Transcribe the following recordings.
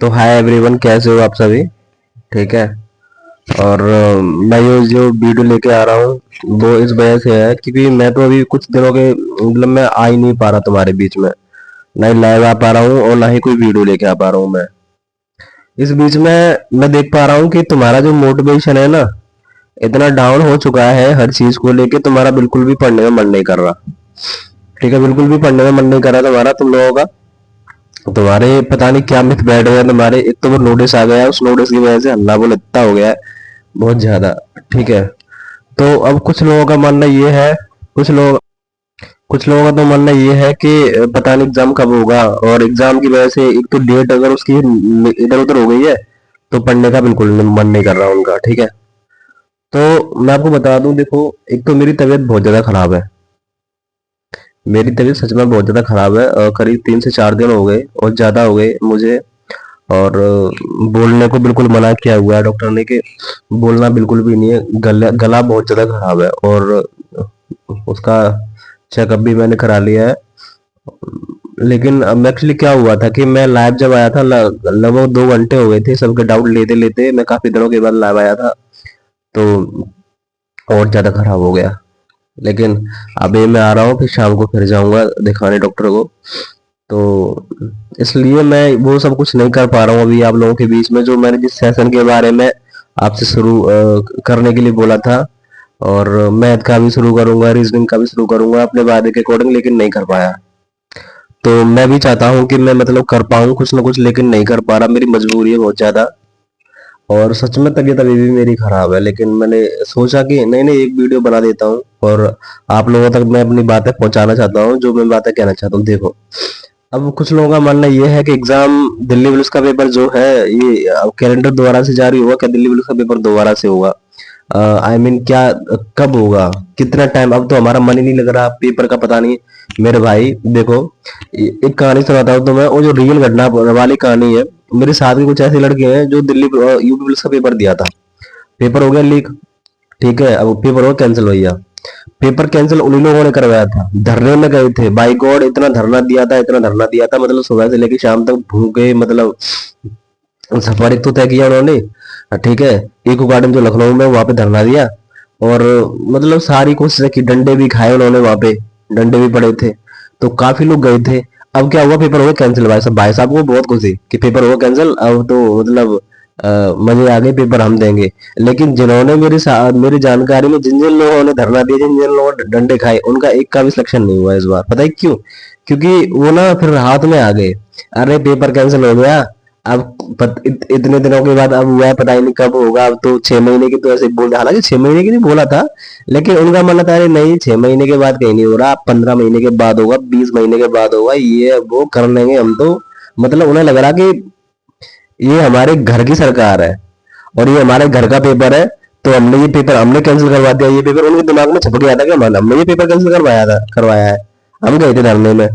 तो hi everyone, कैसे हो आप सभी? ठीक है। और मैं ये जो वीडियो लेके आ रहा हूँ वो इस वजह से है क्योंकि मैं तो अभी कुछ दिनों के मतलब मैं आ ही नहीं पा रहा तुम्हारे बीच में। ना ही लाइव आ पा रहा हूँ और ना ही कोई वीडियो लेके आ पा रहा हूँ मैं। इस बीच में मैं देख पा रहा हूँ कि तुम्हारा जो मोटिवेशन है ना, इतना डाउन हो चुका है हर चीज को लेके, तुम्हारा बिल्कुल भी पढ़ने में मन नहीं कर रहा। ठीक है, बिल्कुल भी पढ़ने में मन नहीं कर रहा तुम्हारा, तुम लोगों का। तुम्हारे पता नहीं क्या मिथ बैठ गया तुम्हारे। एक तो वो नोटिस आ गया है, उस नोटिस की वजह से हल्ला बोल इतना हो गया है, बहुत ज्यादा। ठीक है। तो अब कुछ लोगों का मानना ये है, कुछ लोग कुछ लोगों का तो मानना ये है कि पता नहीं एग्जाम कब होगा, और एग्जाम की वजह से एक तो डेट अगर उसकी इधर उधर हो गई है तो पढ़ने का बिल्कुल मन नहीं कर रहा उनका। ठीक है। तो मैं आपको बता दूं, देखो, एक तो मेरी तबीयत बहुत ज्यादा खराब है। मेरी तबीयत सच में बहुत ज्यादा खराब है, करीब 3 से 4 दिन हो गए और ज्यादा हो गए मुझे। और बोलने को बिल्कुल मना किया हुआ है डॉक्टर ने कि बोलना बिल्कुल भी नहीं है। गला गला बहुत ज्यादा खराब है, और उसका चेकअप भी मैंने करा लिया है। लेकिन अब एक्चुअली क्या हुआ था कि मैं लाइव जब आया था, लगभग 2 घंटे हो गए थे सबके डाउट लेते लेते, मैं काफी दिनों के बाद लाइव आया था। तो और ज्यादा खराब हो गया। लेकिन अभी मैं आ रहा हूँ, फिर शाम को फिर जाऊंगा दिखाने डॉक्टर को। तो इसलिए मैं वो सब कुछ नहीं कर पा रहा हूँ अभी आप लोगों के बीच में, जो मैंने जिस सेशन के बारे में आपसे शुरू करने के लिए बोला था। और मैथ का भी शुरू करूंगा, रीजनिंग का भी शुरू करूंगा अपने वादे के अकॉर्डिंग, लेकिन नहीं कर पाया। तो मैं भी चाहता हूँ कि मैं मतलब कर पाऊँ कुछ ना कुछ, लेकिन नहीं कर पा रहा, मेरी मजबूरी है बहुत ज्यादा। और सच में तबीयत अभी भी मेरी खराब है, लेकिन मैंने सोचा कि नहीं नहीं, एक वीडियो बना देता हूँ और आप लोगों तक मैं अपनी बातें पहुंचाना चाहता हूँ, जो मैं बातें कहना चाहता हूँ। देखो, अब कुछ लोगों का मानना ये है कि एग्जाम, दिल्ली पुलिस का पेपर जो है ये कैलेंडर दोबारा से जारी होगा क्या? दिल्ली पुलिस का पेपर दोबारा से होगा? आई मीन क्या, कब होगा, कितना टाइम? अब तो हमारा मन ही नहीं लग रहा पेपर का, पता नहीं। मेरे भाई देखो, एक कहानी सुनाता हूँ तो मैं, वो जो रियल घटना वाली कहानी है। मेरे साथ के कुछ ऐसे लड़के हैं जो दिल्ली यूपी पुलिस का पेपर दिया था। पेपर हो गया लीक। ठीक है, अब पेपर हो कैंसिल हो गया। पेपर कैंसिल उन्हीं लोगों ने करवाया था, धरने में गए थे, बाई गॉड इतना धरना दिया था, इतना धरना दिया था, मतलब सुबह से लेकर शाम तक भूखे, मतलब सफर एक तो तय किया उन्होंने। ठीक है। इको गार्डन जो लखनऊ में, वहां पे धरना दिया। और मतलब सारी कोशिश की, डंडे भी खाए उन्होंने वहां पे, डंडे भी पड़े थे। तो काफी लोग गए थे। अब क्या हुआ, पेपर हो गया कैंसिल। भाई साहब को बहुत खुशी कि पेपर हुआ कैंसिल, अब तो मतलब मजे आ गए, पेपर हम देंगे। लेकिन जिन्होंने मेरी जानकारी में जिन जिन लोगों ने धरना दिया, जिन जिन लोगों ने डंडे खाए, उनका एक का भी सिलेक्शन नहीं हुआ इस बार। पता है क्यों? क्योंकि वो ना फिर हाथ में आ गए, अरे पेपर कैंसिल हो गया। अब इतने दिनों के बाद अब हुआ है, पता ही नहीं कब होगा। अब तो 6 महीने की तो ऐसे बोल, हालांकि 6 महीने की नहीं बोला था, लेकिन उनका मानना था अरे नहीं, 6 महीने के बाद कहीं नहीं हो रहा, 15 महीने के बाद होगा, 20 महीने के बाद होगा, ये वो कर लेंगे हम तो। मतलब उन्हें लग रहा कि ये हमारे घर की सरकार है और ये हमारे घर का पेपर है, तो हमने ये पेपर हमने कैंसिल करवा दिया। ये पेपर उनके दिमाग में छप गया था कि हमने ये पेपर कैंसिल करवाया है। हम गए थे धरने में।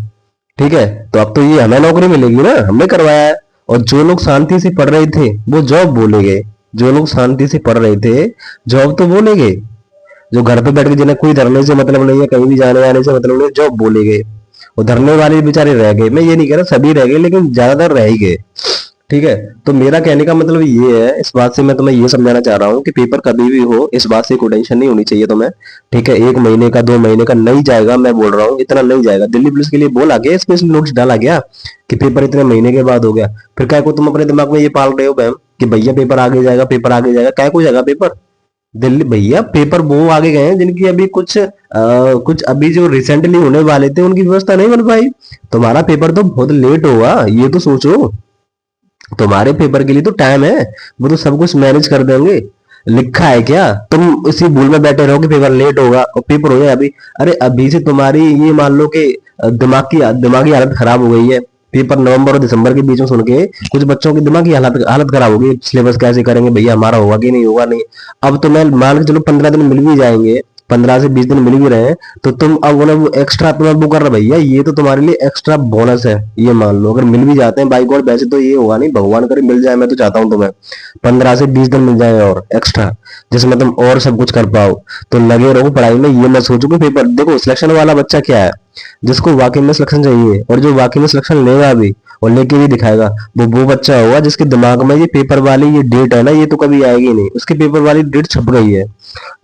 ठीक है। तो अब तो ये हमें नौकरी मिलेगी ना, हमने करवाया है। और जो लोग शांति से पढ़ रहे थे वो जॉब बोले गए। जो लोग शांति से पढ़ रहे थे जॉब तो बोले गए। जो घर पे बैठ के, जिन्हें कोई धरने से मतलब नहीं है, कहीं भी जाने आने से मतलब नहीं, जॉब बोले गए। और धरने वाले बेचारे रह गए, मैं ये नहीं कह रहा सभी रह गए, लेकिन ज्यादातर रह ही गए। ठीक है। तो मेरा कहने का मतलब ये है, इस बात से मैं तुम्हें ये समझाना चाह रहा हूँ कि पेपर कभी भी हो, इस बात से कोई टेंशन नहीं होनी चाहिए तुम्हें। ठीक है। 1 महीने का, 2 महीने का नहीं जाएगा, मैं बोल रहा हूँ इतना नहीं जाएगा। दिल्ली पुलिस के लिए बोला गया, स्पेशल नोटिस डाला गया कि पेपर इतने महीने के बाद हो गया। फिर क्या को तुम अपने दिमाग में ये पाल रहे हो बहन कि भैया पेपर आगे जाएगा, पेपर आगे जाएगा? क्या को जाएगा पेपर? दिल्ली भैया, पेपर वो आगे गए हैं जिनकी अभी कुछ अभी जो रिसेंटली होने वाले थे उनकी व्यवस्था नहीं बन पाई। तुम्हारा पेपर तो बहुत लेट होगा, ये तो सोचो। तुम्हारे पेपर के लिए तो टाइम है, वो तो सब कुछ मैनेज कर देंगे। लिखा है क्या? तुम इसी भूल में बैठे रहो कि पेपर लेट होगा और पेपर हो जाए अभी। अरे अभी से तुम्हारी ये मान लो कि दिमागी हालत खराब हो गई है। पेपर नवंबर और दिसंबर के बीच में सुन के कुछ बच्चों की दिमागी हालत हालत खराब हो गई, सिलेबस कैसे करेंगे भैया, हमारा होगा कि नहीं होगा नहीं। अब तो मैं मान के चलो 15 दिन मिल भी जाएंगे, 15 से 20 दिन मिल भी रहे हैं, तो तुम अब उन्हें वो एक्स्ट्रा तुम्हें वो कर रहे भैया, ये तो तुम्हारे लिए एक्स्ट्रा बोनस है। ये मान लो अगर मिल भी जाते हैं बाई गॉड, वैसे तो ये होगा नहीं, भगवान करे मिल जाए, मैं तो चाहता हूँ तुम्हें 15 से 20 दिन मिल जाए और एक्स्ट्रा, जिसमें तुम और सब कुछ कर पाओ। तो लगे रहो पढ़ाई में, ये मैं सोचू कि पेपर देखो, सिलेक्शन वाला बच्चा क्या है, जिसको वाकई में सिलेक्शन चाहिए और जो वाकई में सिलेक्शन लेगा भी, और लेके भी दिखाएगा। वो बच्चा होगा जिसके दिमाग में ये पेपर वाली ये डेट है ना, ये तो कभी आएगी नहीं। उसके पेपर वाली डेट छप गई है,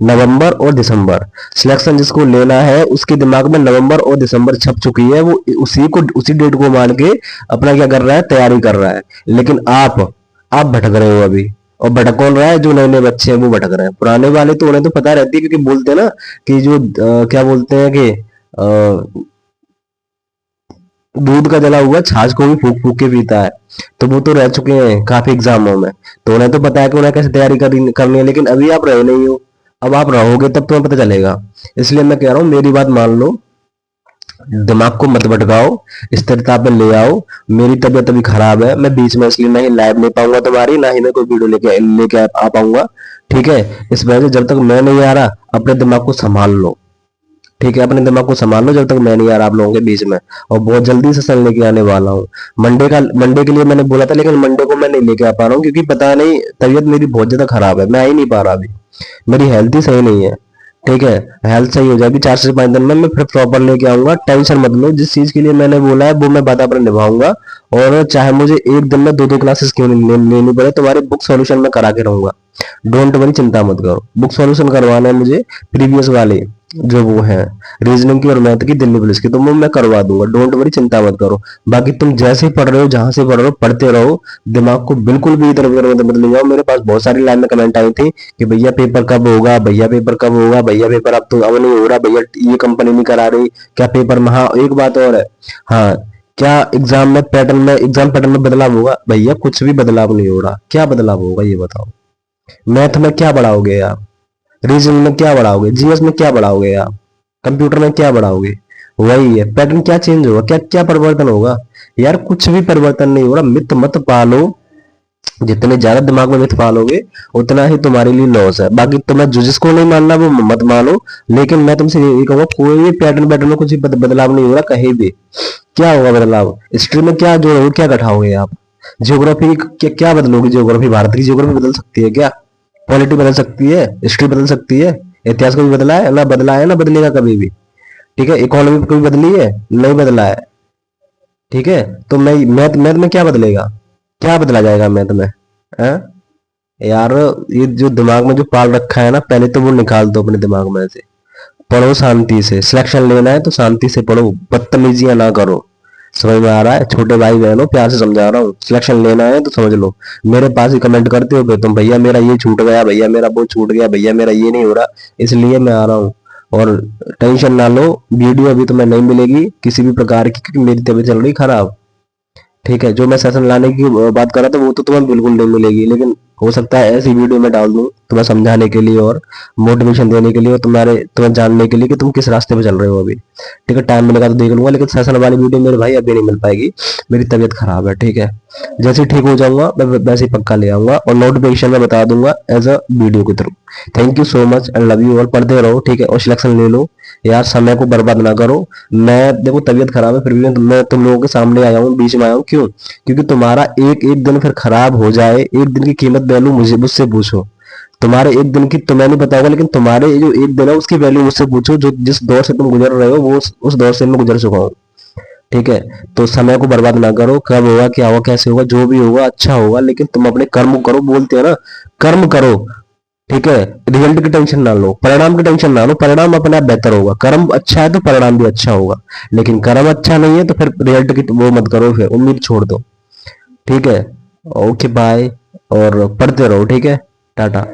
नवंबर और दिसंबर। सिलेक्शन जिसको लेना है उसके दिमाग में नवंबर और दिसंबर छप चुकी है, वो उसी डेट को मान के अपना क्या कर रहा है, तैयारी कर रहा है। लेकिन आप भटक रहे हो अभी। और भटक कौन रहा है? जो नए नए बच्चे हैं वो भटक रहे हैं। पुराने वाले तो उन्हें तो पता रहती है, क्योंकि बोलते हैं ना कि जो क्या बोलते हैं कि दूध का जला हुआ छाछ को भी फूक फूक के पीता है। तो वो तो रह चुके हैं काफी एग्जामों में, तो उन्हें तो पता है कि उन्हें कैसे तैयारी करनी है। लेकिन अभी आप रहे नहीं हो, अब आप रहोगे तब तुम्हें पता चलेगा। इसलिए मैं कह रहा हूँ, मेरी बात मान लो, दिमाग को मत भटकाओ, स्थिरता पे ले आओ। मेरी तबीयत अभी खराब है, मैं बीच में इसलिए नहीं लाइव ले पाऊंगा तुम्हारी, ना ही मैं कोई वीडियो लेके लेके आ पाऊंगा। ठीक है, इस वजह से जब तक मैं नहीं आ रहा, अपने दिमाग को संभाल लो। ठीक है, अपने दिमाग को संभाल लो जब तक मैं नहीं आ रहा आप लोगों के बीच में। और बहुत जल्दी से सेशन लेके आने वाला हूँ। मंडे के लिए मैंने बोला था, लेकिन मंडे को मैं नहीं लेके आ पा रहा हूँ, क्योंकि पता नहीं तबीयत मेरी बहुत ज्यादा खराब है, मैं आ ही नहीं पा रहा अभी। मेरी हेल्थ ही सही नहीं है। ठीक है, हेल्थ सही हो जाएगी 4 से 5 दिन में, मैं फिर प्रॉपर लेके आऊंगा। टेंशन मत लो, जिस चीज के लिए मैंने बोला है वो मैं बराबर निभाऊंगा। और चाहे मुझे एक दिन में 2-2 क्लासेस क्यों नहीं लेनी पड़े, तुम्हारे बुक सॉल्यूशन में करा के रहूंगा। डोंट वरी, चिंता मत करो। बुक सॉल्यूशन करवाना है मुझे, प्रीवियस वाले जो वो है रीजनिंग की और मैथ की, दिल्ली पुलिस की, तो वो मैं करवा दूंगा। डोंट वरी, चिंता मत करो। बाकी तुम जैसे पढ़ रहे हो, जहां से पढ़ रहे हो, पढ़ते रहो। दिमाग को बिल्कुल भी इधर उधर मत ले जाओ। मेरे पास बहुत सारी लाइन में कमेंट आई थी कि भैया पेपर कब होगा, भैया पेपर कब होगा, भैया पेपर अब नहीं हो रहा, भैया ये कंपनी नहीं करा रही क्या पेपर में। हाँ, एक बात और है। हाँ, क्या एग्जाम पैटर्न में बदलाव होगा? भैया कुछ भी बदलाव नहीं हो रहा। क्या बदलाव होगा ये बताओ? मैथ में क्या बढ़ाओगे आप? रीजनिंग में क्या बढ़ाओगे? जीएस में क्या बढ़ाओगे आप? कंप्यूटर में क्या बढ़ाओगे? वही है पैटर्न। क्या चेंज होगा? क्या परिवर्तन होगा? यार कुछ भी परिवर्तन नहीं हो रहा। मिथ मत पालो। जितने ज्यादा दिमाग में मिथ पालोगे उतना ही तुम्हारे लिए लॉस है। बाकी तुम्हें जो जिसको नहीं मानना वो मत मानो, लेकिन मैं तुमसे यही कहूंगा, कोई भी पैटर्न में कुछ भी बदलाव नहीं हो रहा कहीं भी। क्या होगा बदलाव? हिस्ट्री में क्या जोड़ोगे, क्या घटाओगे आप? ज्योग्राफी क्या बदलोगे? ज्योग्राफी, भारत की ज्योग्राफी बदल सकती है क्या? पॉलिटी बदल सकती है, हिस्ट्री बदल सकती है, इतिहास कभी बदला है ना बदलेगा कभी भी। ठीक है, इकोनॉमी कभी बदली है? नहीं बदला है। ठीक है, तो मैथ मैथ में क्या बदलेगा? क्या बदला जाएगा मैथ में? हैं? यार, ये जो दिमाग में जो पाल रखा है ना, पहले तो वो निकाल दो अपने दिमाग में से। पढ़ो शांति से, सिलेक्शन लेना है तो शांति से पढ़ो, बदतमीजियां ना करो। समझ में आ रहा है? छोटे भाई बहनों, प्यार से समझा रहा हूँ। सिलेक्शन लेना है तो समझ लो। मेरे पास ही कमेंट करते हो तुम, भैया मेरा ये छूट गया, भैया मेरा वो छूट गया, भैया मेरा ये नहीं हो रहा, इसलिए मैं आ रहा हूँ। और टेंशन ना लो, वीडियो अभी तुम्हें नहीं मिलेगी किसी भी प्रकार की, क्योंकि मेरी तबीयत चल रही खराब। ठीक है, जो मैं सेशन लाने की बात कर रहा था वो तो तुम्हें बिल्कुल नहीं मिलेगी, लेकिन हो सकता है ऐसी वीडियो में डाल दूं तुम्हें समझाने के लिए और मोटिवेशन देने के लिए और तुम्हें जानने के लिए कि तुम किस रास्ते पे चल रहे हो अभी। ठीक है, टाइम मिलेगा तो देख लूंगा, लेकिन सेशन वाली वीडियो मेरे भाई अभी नहीं मिल पाएगी। मेरी तबीयत खराब है। ठीक है, जैसे ही ठीक हो जाऊंगा मैं वैसे ही पक्का ले आऊंगा, और नोटिफिकेशन में बता दूंगा एज अ वीडियो के through. Thank you so much and love you all. पढ़ते रहो, ठीक है, और सिलेक्शन ले लो। यार समय को बर्बाद ना करो। मैं देखो तबीयत खराब है, फिर भी मैं तुम लोगों के सामने आया हूँ, बीच में आया हूँ। क्यों? क्योंकि तुम्हारा एक एक दिन फिर खराब हो जाए, एक दिन की कीमत वैल्यू मुझसे पूछो। तुम्हारे एक दिन की तुम्हें नहीं पता होगा, लेकिन तुम्हारे जो एक दिन है उसकी वैल्यू मुझसे पूछो। जो जिस दौर से तुम गुजर रहे हो वो उस दौर से मैं गुजर चुका हूँ। ठीक है, तो समय को बर्बाद ना करो। कब होगा, क्या होगा, कैसे होगा, जो भी होगा अच्छा होगा, लेकिन तुम अपने कर्म करो। बोलते हैं ना, कर्म करो। ठीक है, रिजल्ट की टेंशन ना लो, परिणाम की टेंशन ना लो। परिणाम अपने आप बेहतर होगा। कर्म अच्छा है तो परिणाम भी अच्छा होगा, लेकिन कर्म अच्छा नहीं है तो फिर रिजल्ट की वो मत करो, फिर उम्मीद छोड़ दो। ठीक है, ओके बाय, और पढ़ते रहो। ठीक है, टाटा।